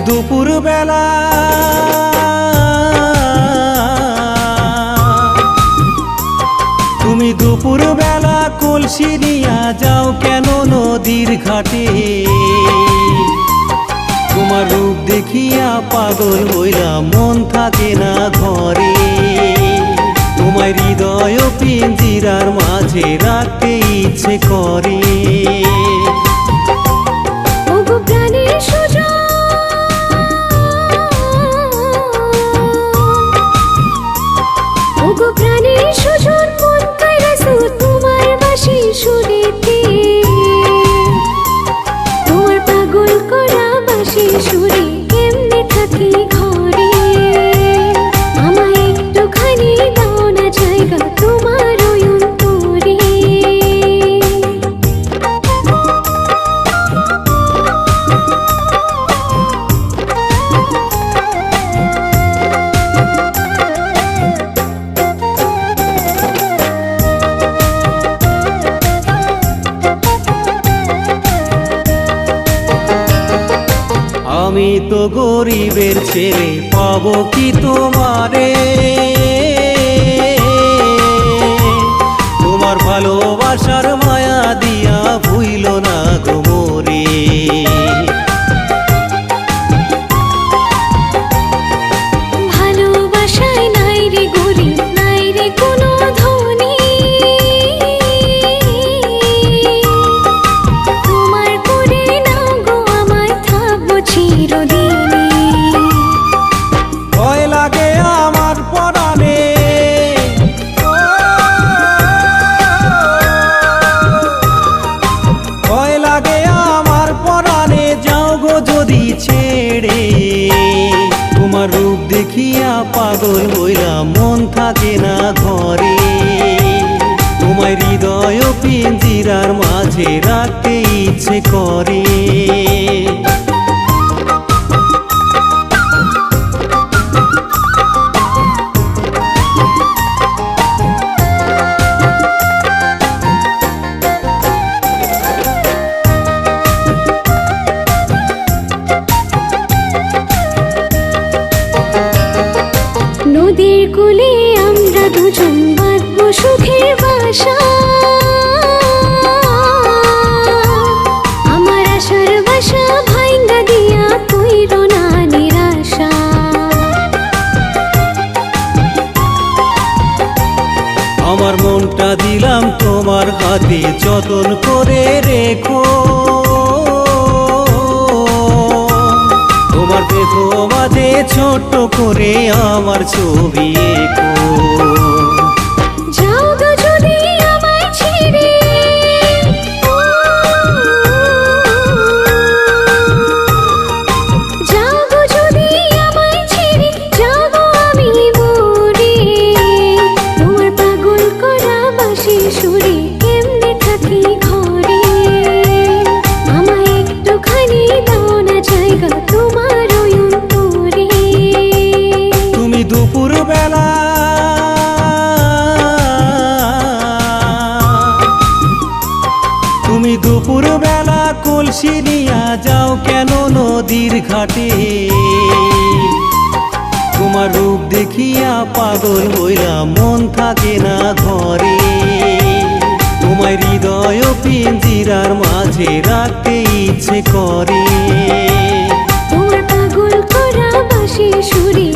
দুপুর বেলা তুমি দুপুর বেলা কলসি নিয়া যাও কেন নদীর ঘাটে? তোমার রূপ দেখিয়া পাগল হইলাম, মন থাকে না ঘরে। তোমার হৃদয় পিঞ্জিরার মাঝে রাখতে ইচ্ছে করে। আমি তো গরিবের ছেলে, পাবো কি তোমারে? তোমার ভালোবাসার মায়া দিয়া ভুইল না গো মোরে। ভালোবাসায় নাই রে গরিব, নাই রে কোনো ধনী। তোমার করে নাও গো আমায়, থাকবো চিরদিনই। ভয় লাগে আমার পরাণে, ভয় লাগে আমার পরাণে, যাও গো যদি ছেড়ে। তোমার রূপ দেখিয়া পাগল হইলাম, মন থাকে না ঘরে। তোমার হৃদয় পিঞ্জিরার মাঝে রাখতে ইচ্ছে করে। নদীর কূলে আমরা দুজন বাঁধবো সুখের বাসা। আমার আশার বাসা ভাইঙ্গা দিয়া কইরো না নিরাশা। আমার মনটা দিলাম তোমার হাতে, যতন করে রেখো। তোমার দেখো মাঝে ছোট্ট করে আমার ছবি এঁকো। যাও গো যদি আমায় ছেড়ে, যাও গো যদি আমায় ছেড়ে, যাও গো আমি মরে। তোমার পাগল করা বাঁশির সুরে কেমনে থাকি ঘরে। আমায় একটুখানি দাও না জায়গা তোমার ওই অন্তরে। তুমি দুপুর বেলা তুমি দুপুর বেলা কলসি নিয়া যাও কেন নদীর ঘাটে? তোমার রূপ দেখিয়া পাগল হইলাম, মন থাকে না ঘরে। তোমার হৃদয় পিঞ্জিরার মাঝে রাখতে ইচ্ছে করে। তোমার পাগল করা বাঁশির সুরে